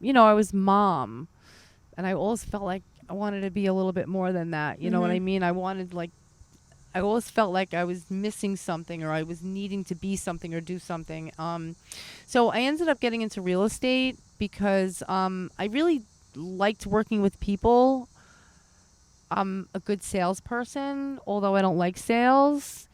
I was mom, and I always felt like I wanted to be a little bit more than that. You know what I mean? I always felt like I was missing something, or I was needing to be something or do something. So I ended up getting into real estate because I really liked working with people. I'm a good salesperson, although I don't like sales.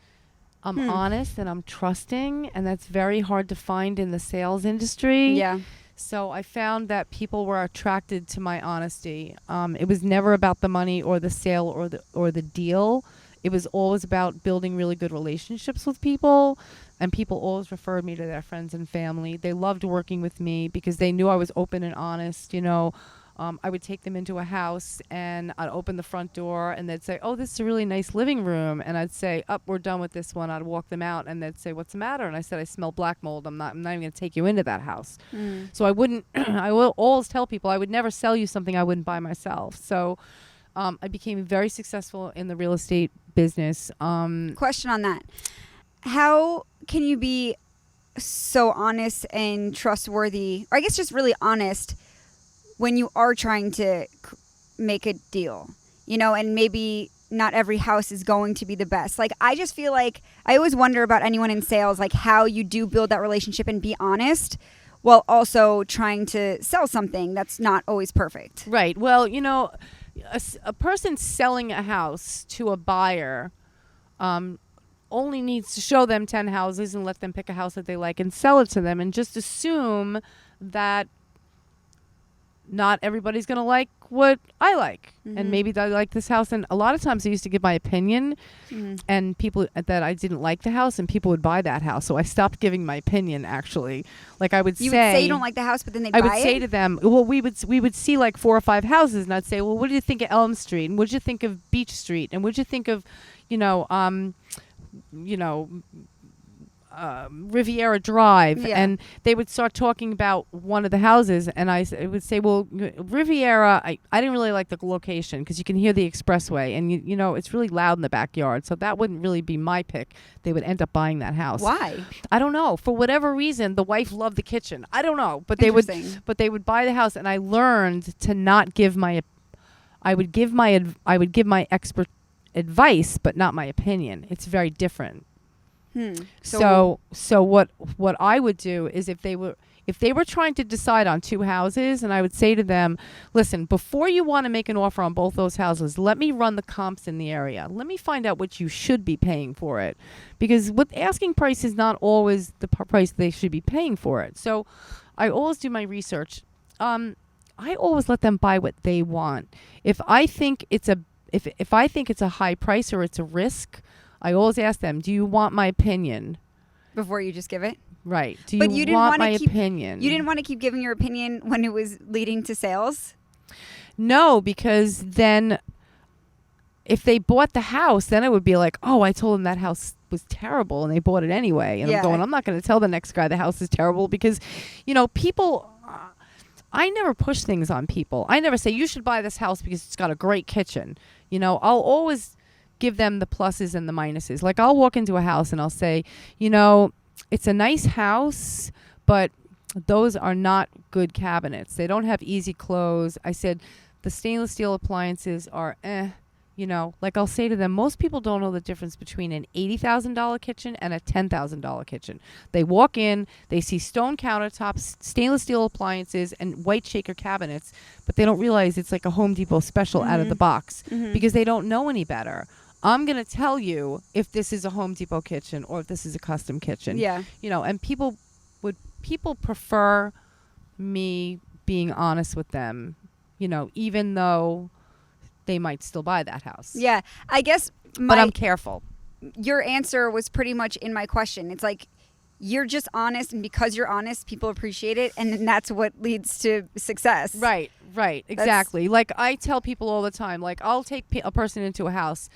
I'm honest and I'm trusting, and that's very hard to find in the sales industry. Yeah. So I found that people were attracted to my honesty. It was never about the money or the sale or the deal. It was always about building really good relationships with people, and people always referred me to their friends and family. They loved working with me because they knew I was open and honest. I would take them into a house, and I'd open the front door, and they'd say, "Oh, this is a really nice living room." And I'd say, "Up, we're done with this one." I'd walk them out, and they'd say, "What's the matter?" And I said, "I smell black mold. I'm not even going to take you into that house." So I wouldn't. I will always tell people I would never sell you something I wouldn't buy myself. So I became very successful in the real estate business. Question on that. How can you be so honest and trustworthy, or I guess just really honest, when you are trying to make a deal, and maybe not every house is going to be the best? Like, I just feel like I always wonder about anyone in sales, like how you do build that relationship and be honest while also trying to sell something that's not always perfect. Right. Well, a person selling a house to a buyer only needs to show them 10 houses and let them pick a house that they like and sell it to them, and just assume that not everybody's going to like what I like. And maybe they like this house. And a lot of times I used to give my opinion and people that I didn't like the house, and people would buy that house. So I stopped giving my opinion, actually. Like I would You say... would say you don't like the house, but then they'd buy it? I would say to them, well, we would see like 4 or 5 houses, and I'd say, well, what do you think of Elm Street? And what did you think of Beach Street? And what did you think of, Riviera Drive? Yeah. And they would start talking about one of the houses, and I would say, well, Riviera, I didn't really like the location because you can hear the expressway, and it's really loud in the backyard, so that wouldn't really be my pick. They would end up buying that house. Why? I don't know. For whatever reason, the wife loved the kitchen. I don't know, but they would buy the house, and I learned to not give my expert advice, but not my opinion. It's very different. So what I would do is if they were trying to decide on 2 houses, and I would say to them, listen, before you want to make an offer on both those houses, let me run the comps in the area. Let me find out what you should be paying for it. Because what asking price is not always the price they should be paying for it. So I always do my research. I always let them buy what they want. If I think it's a high price or it's a risk, I always ask them, do you want my opinion? Before you just give it? Right. Do you want my opinion? You didn't want to keep giving your opinion when it was leading to sales? No, because then if they bought the house, then it would be like, oh, I told them that house was terrible and they bought it anyway. And I'm not going to tell the next guy the house is terrible because, people... I never push things on people. I never say, you should buy this house because it's got a great kitchen. I'll always give them the pluses and the minuses. Like I'll walk into a house and I'll say, it's a nice house, but those are not good cabinets. They don't have easy close. I said, the stainless steel appliances are like I'll say to them, most people don't know the difference between an $80,000 kitchen and a $10,000 kitchen. They walk in, they see stone countertops, stainless steel appliances, and white shaker cabinets, but they don't realize it's like a Home Depot special out of the box because they don't know any better. I'm going to tell you if this is a Home Depot kitchen or if this is a custom kitchen. Yeah. And people prefer me being honest with them, even though they might still buy that house. Yeah. I guess but I'm careful. Your answer was pretty much in my question. It's like you're just honest, and because you're honest, people appreciate it, and then that's what leads to success. Right, exactly. Like I tell people all the time, like I'll take a person into a house.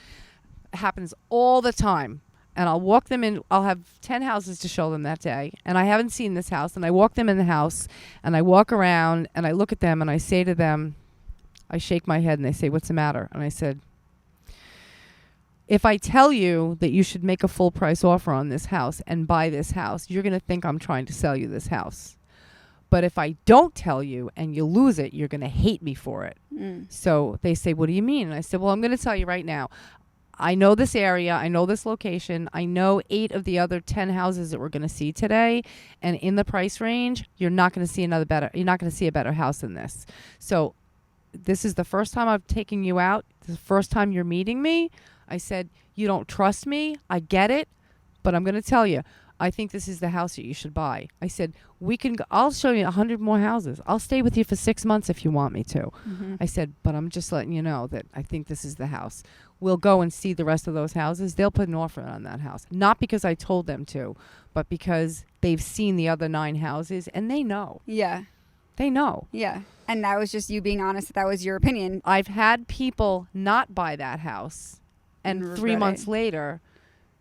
It happens all the time. And I'll walk them in. I'll have 10 houses to show them that day. And I haven't seen this house. And I walk them in the house. And I walk around. And I look at them. And I say to them, I shake my head. And they say, what's the matter? And I said, if I tell you that you should make a full price offer on this house and buy this house, you're going to think I'm trying to sell you this house. But if I don't tell you and you lose it, you're going to hate me for it. So they say, what do you mean? And I said, well, I'm going to tell you right now. I know this area. I know this location. I know 8 of the other 10 houses that we're going to see today. And in the price range, you're not going to see you're not going to see a better house than this. So this is the first time I've taken you out. This is the first time you're meeting me. I said, you don't trust me. I get it. But I'm going to tell you, I think this is the house that you should buy. I said, I'll show you 100 more houses. I'll stay with you for 6 months if you want me to. I said, but I'm just letting you know that I think this is the house. We'll go and see the rest of those houses. They'll put an offer on that house. Not because I told them to, but because they've seen the other 9 houses and they know. Yeah. They know. Yeah. And that was just you being honest that was your opinion. I've had people not buy that house and 3 months later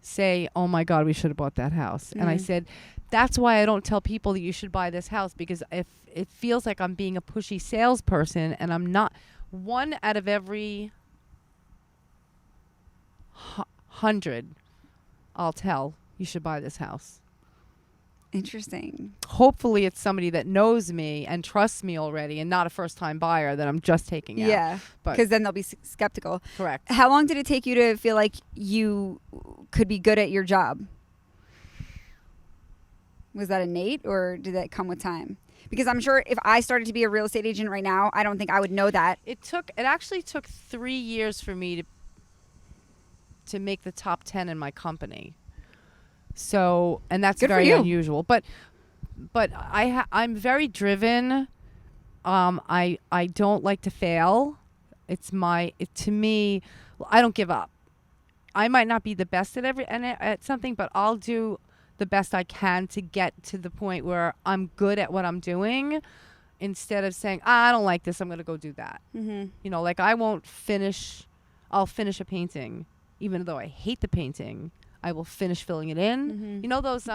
say, oh my God, we should have bought that house. And I said, that's why I don't tell people that you should buy this house, because if it feels like I'm being a pushy salesperson, and I'm not. 1 out of every 100 I'll tell you should buy this house. Interesting. Hopefully it's somebody that knows me and trusts me already and not a first-time buyer that I'm just taking out. Yeah, because then they'll be skeptical. Correct. How long did it take you to feel like you could be good at your job? Was that innate, or did that come with time? Because I'm sure if I started to be a real estate agent right now, I don't think I would know that. It actually took 3 years for me to make the top 10 in my company. So, and that's Good very unusual. But I'm very driven. I don't like to fail. To me, I don't give up. I might not be the best at something, but I'll do the best I can to get to the point where I'm good at what I'm doing, instead of saying, I don't like this, I'm going to go do that. You know, like I'll finish a painting, even though I hate the painting. I will finish filling it in. You know those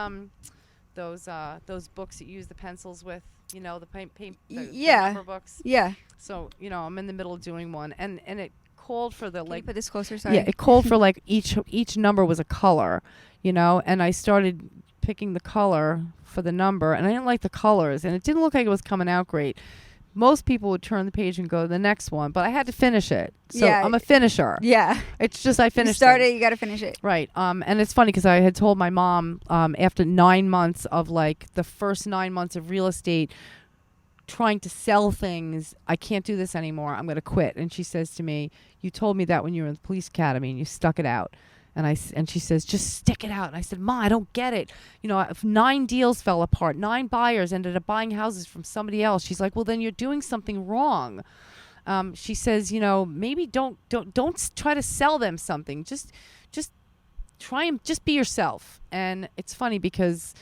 books that you use the pencils with, you know, the paint the number books. Yeah. So, you know, I'm in the middle of doing one, and it called for the Can you put this closer? Sorry. Yeah, it called for like each number was a color, you know, and I started picking the color for the number, and I didn't like the colors, and it didn't look like it was coming out great. Most people would turn the page and go to the next one, but I had to finish it. So I'm a finisher. Yeah. It's just I finished it. You started, you got to finish it. Right. And it's funny because I had told my mom after 9 months of like the first 9 months of real estate trying to sell things, I can't do this anymore. I'm going to quit. And she says to me, you told me that when you were in the police academy and you stuck it out. And she says, just stick it out. And I said, Ma, I don't get it. You know, if 9 deals fell apart, 9 buyers ended up buying houses from somebody else. She's like, well, then you're doing something wrong. She says, you know, maybe don't try to sell them something. Just try and just be yourself. And it's funny because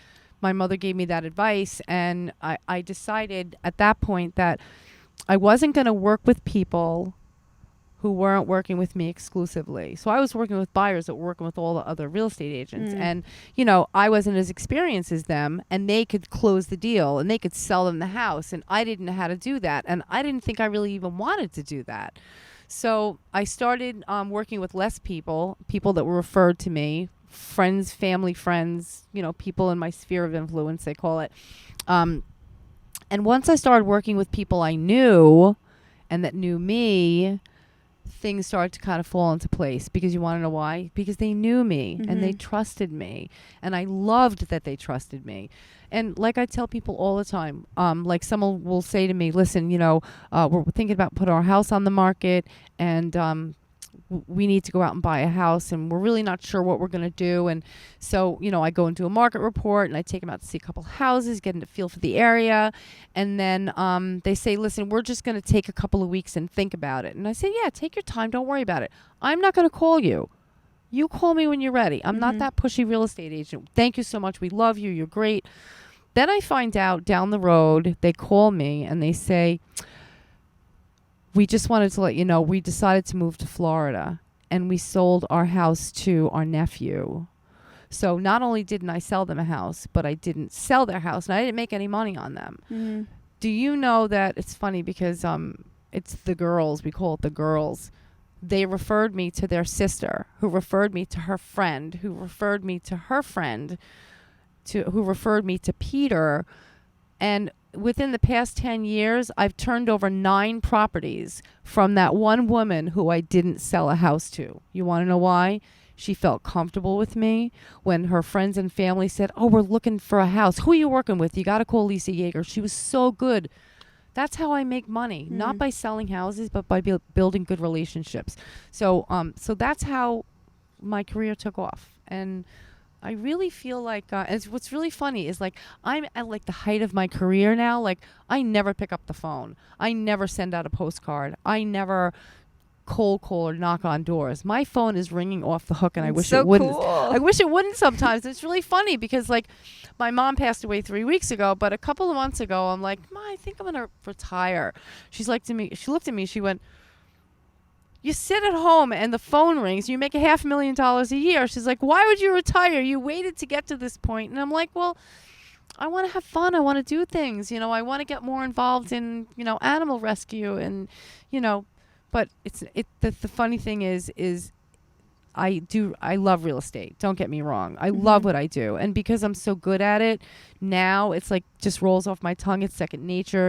my mother gave me that advice, and I decided at that point that I wasn't going to work with people who weren't working with me exclusively. So I was working with buyers that were working with all the other real estate agents. And, you know, I wasn't as experienced as them, and they could close the deal and they could sell them the house. And I didn't know how to do that. And I didn't think I really even wanted to do that. So I started working with less people that were referred to me, friends, family friends, you know, people in my sphere of influence, they call it. And once I started working with people I knew and that knew me, things started to kind of fall into place. Because you want to know why? Because they knew me and they trusted me, and I loved that they trusted me. And like I tell people all the time, like someone will say to me, listen, you know, we're thinking about putting our house on the market, and we need to go out and buy a house, and we're really not sure what we're going to do. And so, you know, I go into a market report and I take them out to see a couple houses, get a feel for the area. And then they say, listen, we're just going to take a couple of weeks and think about it. And I say, yeah, take your time. Don't worry about it. I'm not going to call you. You call me when you're ready. I'm not that pushy real estate agent. Thank you so much. We love you. You're great. Then I find out down the road, they call me and they say, we just wanted to let you know we decided to move to Florida, and we sold our house to our nephew. So not only didn't I sell them a house, but I didn't sell their house, and I didn't make any money on them. Do you know that it's funny because it's the girls, we call it the girls. They referred me to their sister, who referred me to her friend, who referred me to her friend, who referred me to Peter. And within the past 10 years, I've turned over 9 properties from that one woman who I didn't sell a house to. You want to know why? She felt comfortable with me. When her friends and family said, "Oh, we're looking for a house. Who are you working with? You got to call Lisa Jaeger." She was so good. That's how I make money, not by selling houses, but by building good relationships. So that's how my career took off. And I really feel like, and what's really funny is, like, I'm at, like, the height of my career now. Like, I never pick up the phone. I never send out a postcard. I never cold call or knock on doors. My phone is ringing off the hook, and I wish it wouldn't. Cool. I wish it wouldn't sometimes. It's really funny because, like, my mom passed away 3 weeks ago, but a couple of months ago, I'm like, "Ma, I think I'm going to retire." She looked at me, she went, "You sit at home and the phone rings. You make $500,000 a year." She's like, "Why would you retire? You waited to get to this point." And I'm like, "Well, I want to have fun. I want to do things. I want to get more involved in, animal rescue and, but the funny thing is I love real estate. Don't get me wrong. I love what I do. And because I'm so good at it now, it's like just rolls off my tongue. It's second nature.